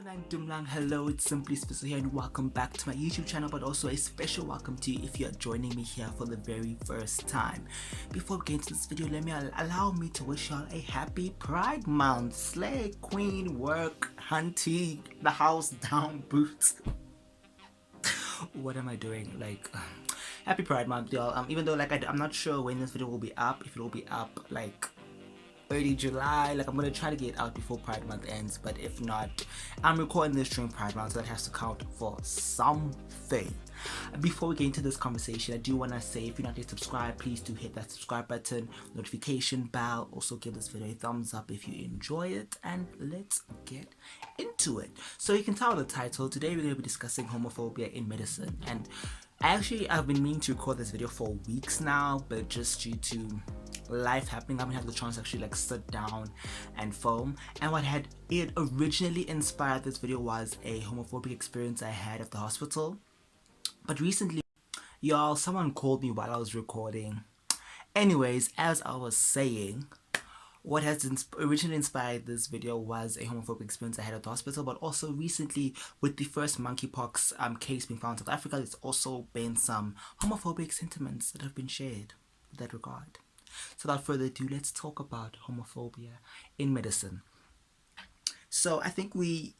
Sabanang Dumlang, hello, it's Simply Special here and welcome back to my YouTube channel, but also a special welcome to you if you're joining me here for the very first time. Before we get into this video, allow me to wish y'all a happy Pride Month. Slay, queen, work, hunty, the house down, boots. What am I doing? Happy Pride Month, y'all. Even though I'm not sure when this video will be up, if it will be up early July. I'm gonna try to get it out before Pride Month ends, but if not, I'm recording this during Pride Month, so that has to count for something. Before we get into this conversation, I do want to say, if you're not yet subscribed, please do hit that subscribe button, notification bell. Also give this video a thumbs up if you enjoy it, and let's get into it. So you can tell the title. Today we're going to be discussing homophobia in medicine, and I've been meaning to record this video for weeks now, but just due to life happening, I haven't had the chance to actually sit down and film. And what had it originally inspired this video was a homophobic experience I had at the hospital. But recently, y'all, someone called me while I was recording. Anyways, as I was saying, what has originally inspired this video was a homophobic experience I had at the hospital, but also recently with the first monkeypox case being found in South Africa, there's also been some homophobic sentiments that have been shared in that regard. So without further ado, let's talk about homophobia in medicine. So I think we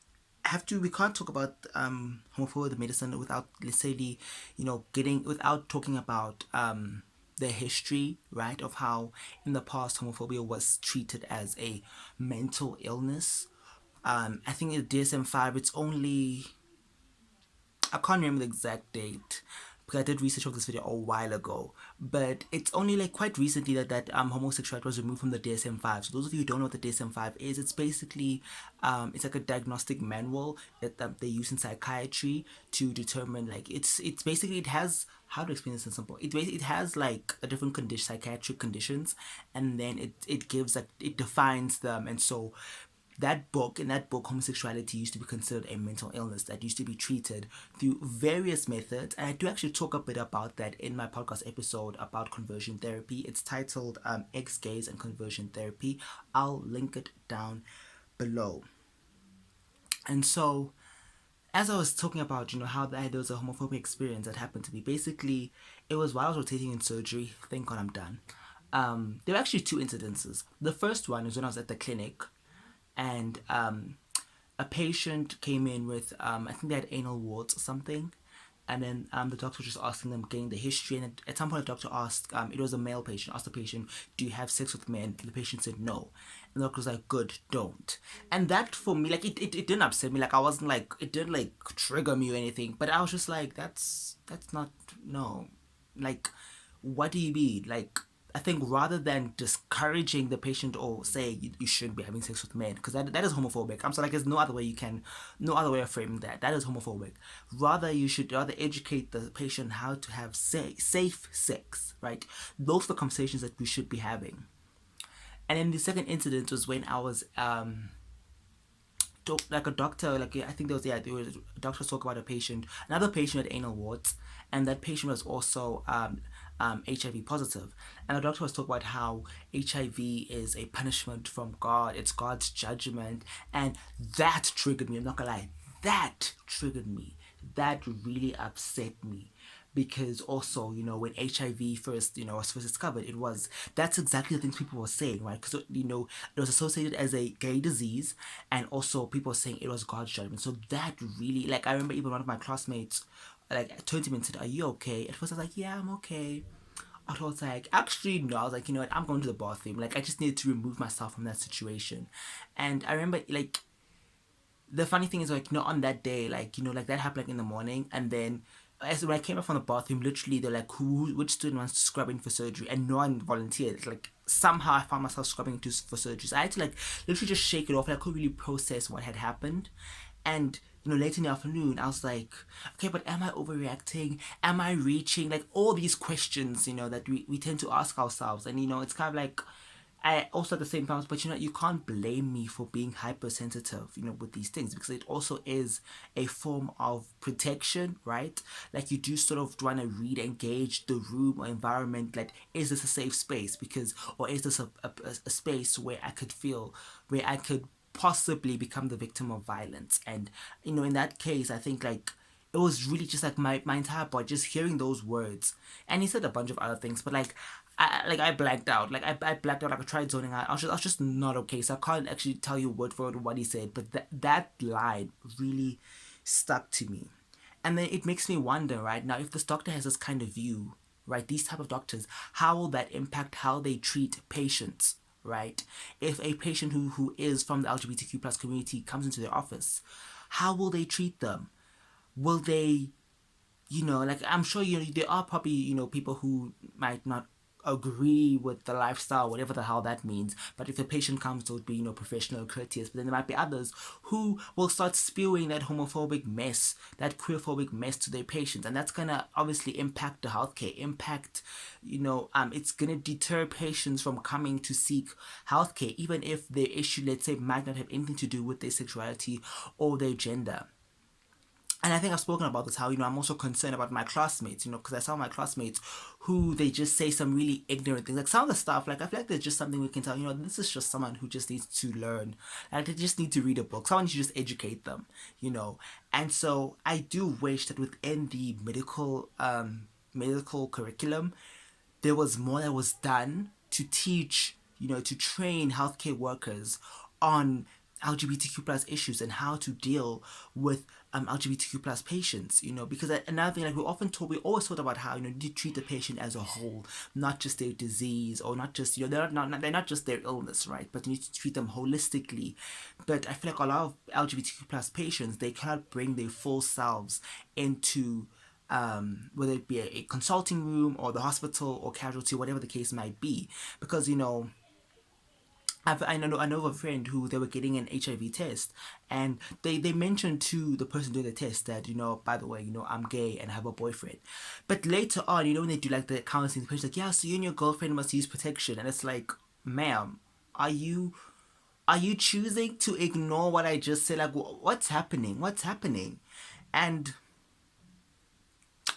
can't talk about homophobia in medicine without necessarily, without talking about the history, right, of how in the past homophobia was treated as a mental illness. I think in DSM-5, it's only, I can't remember the exact date, because I did research of this video a while ago, but it's only quite recently that homosexuality was removed from the DSM-5. So those of you who don't know what the DSM-5 is, it's basically it's like a diagnostic manual that they use in psychiatry to determine it's basically, it has, how to explain this in simple, it has a different psychiatric conditions, and then it gives it defines them. And so in that book, homosexuality used to be considered a mental illness that used to be treated through various methods. And I do actually talk a bit about that in my podcast episode about conversion therapy. It's titled Ex-Gays and Conversion Therapy. I'll link it down below. And so, as I was talking about, how there was a homophobic experience that happened to me. Basically, it was while I was rotating in surgery. Thank God I'm done. There were actually two incidences. The first one is when I was at the clinic, and a patient came in with I think they had anal warts or something, and then the doctor was just asking them, getting the history, and at some point the doctor asked, it was a male patient, asked the patient, do you have sex with men? And the patient said no, and the doctor was like, good, don't. And that for me, it didn't upset me, I wasn't it didn't trigger me or anything, but I was just like, that's not, no, what do you mean? I think rather than discouraging the patient or saying you shouldn't be having sex with men, because that is homophobic. I'm sorry, there's no other way of framing that. That is homophobic. Rather, you should educate the patient how to have safe sex, right? Those are the conversations that we should be having. And then the second incident was when I was a doctor, I think there was a doctor talk about another patient had anal warts, and that patient was also HIV positive, and the doctor was talking about how HIV is a punishment from God, it's God's judgment, and that triggered me. I'm not gonna lie, that triggered me. That really upset me, because also, when HIV first, was first discovered, that's exactly the things people were saying, right? Because it was associated as a gay disease, and also people were saying it was God's judgment. So that really, I remember even one of my classmates turned to me and said, are you okay? At first I was like, yeah, I'm okay. I was like, actually no. I was like, you know what, I'm going to the bathroom. I just needed to remove myself from that situation. And I remember the funny thing is on that day, that happened in the morning, and then when I came up from the bathroom, literally they're like, which student wants to scrub in for surgery? And no one volunteered. Somehow I found myself scrubbing for surgery. So I had to literally just shake it off. I couldn't really process what had happened. And late in the afternoon, I was like, okay, but am I overreacting? Am I reaching? All these questions, that we tend to ask ourselves. And, it's kind of I also at the same time, but you can't blame me for being hypersensitive, with these things, because it also is a form of protection, right? You do sort of want to engage the room or environment. Is this a safe space? Or is this a space where I could possibly become the victim of violence. And in that case, I think like it was really just like my entire body just hearing those words. And he said a bunch of other things, but like I blanked out. Like I blacked out. Like I tried zoning out. I was just not okay. So I can't actually tell you word for word what he said. But that line really stuck to me. And then it makes me wonder, right now, if this doctor has this kind of view, right, these type of doctors, how will that impact how they treat patients, right? If a patient who is from the LGBTQ plus community comes into their office, how will they treat them? Will they, like I'm sure there are probably people who might not agree with the lifestyle, whatever the hell that means. But if a patient comes, to be professional, courteous. But then there might be others who will start spewing that homophobic mess, that queerphobic mess to their patients, and that's gonna obviously impact the healthcare. It's gonna deter patients from coming to seek healthcare, even if their issue, let's say, might not have anything to do with their sexuality or their gender. And I think I've spoken about this, how I'm also concerned about my classmates, because I saw my classmates who they just say some really ignorant things, like some of the stuff, like I feel like there's just something we can tell, this is just someone who just needs to learn, like they just need to read a book, someone should just educate them. And so I do wish that within the medical curriculum there was more that was done to teach, to train healthcare workers on LGBTQ plus issues and how to deal with LGBTQ plus patients, because another thing, like we always talk about how, you treat the patient as a whole, not just their disease, or not just, they're not just their illness, right? But you need to treat them holistically. But I feel like a lot of LGBTQ plus patients, they cannot bring their full selves into whether it be a consulting room or the hospital or casualty, whatever the case might be, because I know of a friend who they were getting an HIV test, and they mentioned to the person doing the test that, by the way, I'm gay and I have a boyfriend. But later on, when they do like the counseling, the person's like, yeah, so you and your girlfriend must use protection, and it's like, ma'am, are you choosing to ignore what I just said? Like, what's happening? What's happening? And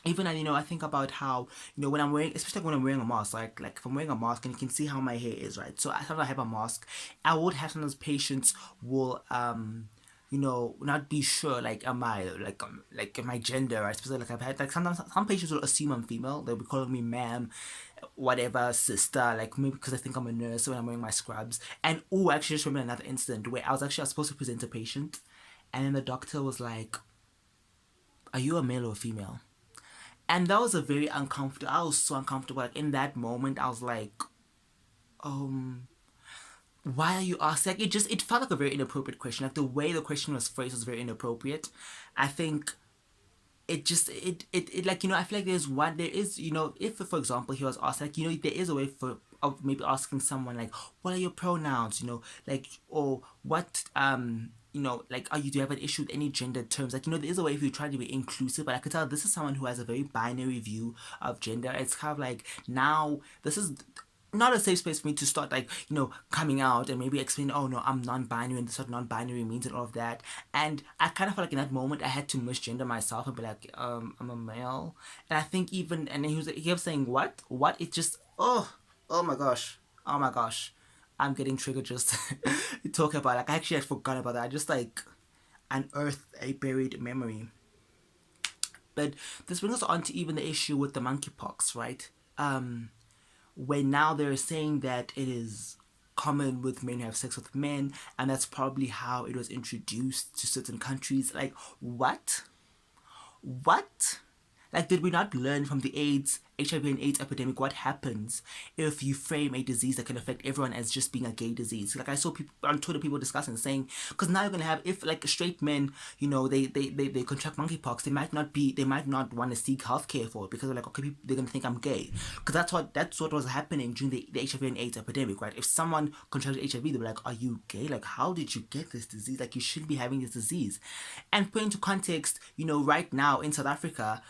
even I think about how, when I'm wearing, especially when I'm wearing a mask, like if I'm wearing a mask and you can see how my hair is, right? So after I have a mask, I would have sometimes patients will not be sure, like, am I like my gender, right? Especially like I've had, like, sometimes some patients will assume I'm female, they'll be calling me ma'am, whatever, sister, like maybe because I think I'm a nurse when I'm wearing my scrubs. And I actually just remember another incident where I was supposed to present a patient, and then the doctor was like, are you a male or a female? And that was a very uncomfortable, I was so uncomfortable, like in that moment I was like, um why are you asking? Like, it felt like a very inappropriate question, like the way the question was phrased was very inappropriate. I think it like, I feel like there is, if for example he was asked, like, there is a way of maybe asking someone like, what are your pronouns, like, or what, like, do you have an issue with any gender terms, like, there is a way if you try to be inclusive. But I could tell this is someone who has a very binary view of gender. It's kind of like, now this is not a safe space for me to start, like, coming out and maybe explain, oh no, I'm non-binary and this is what non-binary means and all of that. And I kind of felt like in that moment I had to misgender myself and be like, I'm a male. And I think even, and then he kept saying, what, it just, oh my gosh, oh my gosh, I'm getting triggered just talking about it. Like, I actually had forgotten about that. I just like unearthed a buried memory. But this brings us on to even the issue with the monkeypox, right? Where now they're saying that it is common with men who have sex with men, and that's probably how it was introduced to certain countries. Like, what? What? Like, did we not learn from the HIV and AIDS epidemic what happens if you frame a disease that can affect everyone as just being a gay disease? Like, I saw people on Twitter, people discussing, saying, because now you're gonna have, if like straight men, they contract monkeypox, they might not want to seek healthcare for it, because they're like, okay, they're gonna think I'm gay, because that's what was happening during the HIV and AIDS epidemic, right? If someone contracted HIV, they were like, are you gay? Like, how did you get this disease? Like, you shouldn't be having this disease. And put into context, right now in South Africa,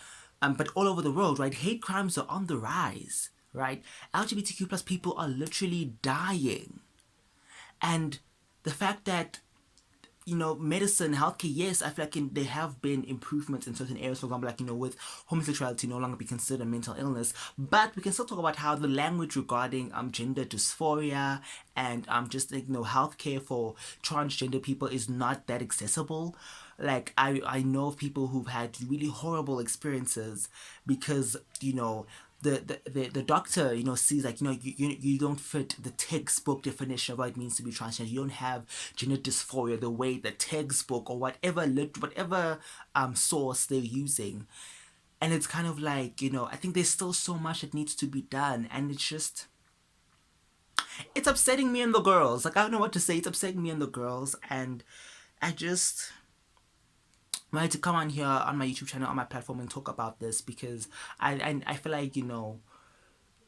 but all over the world, right, hate crimes are on the rise, right? LGBTQ plus people are literally dying. And the fact that medicine, healthcare, yes, I feel like there have been improvements in certain areas. For example, like, with homosexuality no longer be considered a mental illness. But we can still talk about how the language regarding gender dysphoria and just like, healthcare for transgender people is not that accessible. Like, I know of people who've had really horrible experiences because, the doctor, sees like, you don't fit the textbook definition of what it means to be transgender. You don't have gender dysphoria the way the textbook or whatever source they're using. And it's kind of like, I think there's still so much that needs to be done, and it's upsetting me and the girls. Like, I don't know what to say. It's upsetting me and the girls, and I just wanted to come on here on my YouTube channel, on my platform, and talk about this because I feel like,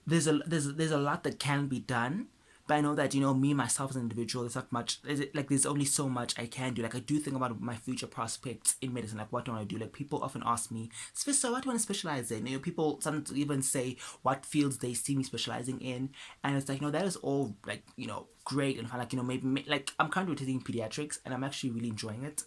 there's a lot that can be done. But I know that, me myself as an individual, there's not much, there's only so much I can do. Like, I do think about my future prospects in medicine. Like, what do I want to do? Like, people often ask me, so what do you want to specialize in? People sometimes even say what fields they see me specializing in. And it's like, that is all like, great and fun. Like, maybe like, I'm currently rotating pediatrics and I'm actually really enjoying it.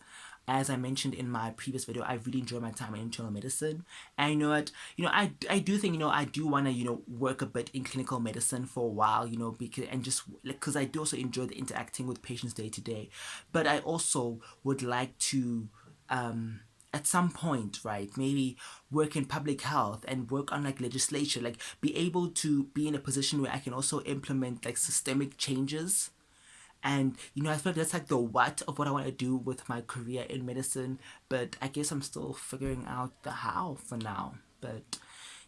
As I mentioned in my previous video, I really enjoy my time in internal medicine. And I do think, I do want to, work a bit in clinical medicine for a while, because I do also enjoy the interacting with patients day to day. But I also would like to, at some point, right, maybe work in public health and work on like legislation, like be able to be in a position where I can also implement like systemic changes. And I feel like that's like the what of what I want to do with my career in medicine, but I guess I'm still figuring out the how for now. But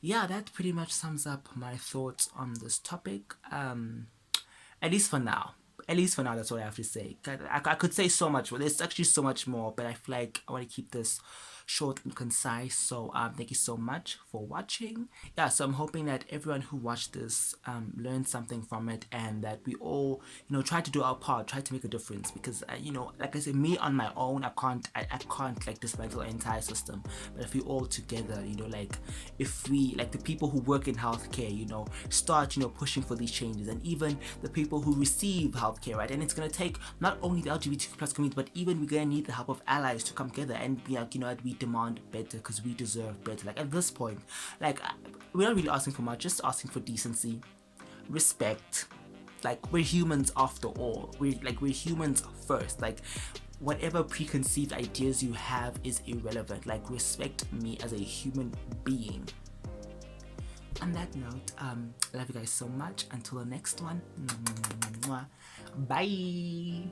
yeah, that pretty much sums up my thoughts on this topic. At least for now. At least for now, that's what I have to say. I could say so much, but there's actually so much more, but I feel like I want to keep this short and concise. So thank you so much for watching. Yeah, so I'm hoping that everyone who watched this learned something from it, and that we all, try to do our part, try to make a difference. Because like I said, me on my own, I can't like dismantle an entire system. But if we all together, like if we, like the people who work in healthcare, start pushing for these changes, and even the people who receive healthcare, right? And it's gonna take not only the LGBTQ plus community, but even we're gonna need the help of allies to come together and be like, we demand better because we deserve better. Like, at this point, like, we're not really asking for much, just asking for decency, respect. Like, we're humans after all. We're humans first. Like, whatever preconceived ideas you have is irrelevant. Like, respect me as a human being. On that note, I love you guys so much. Until the next one, bye.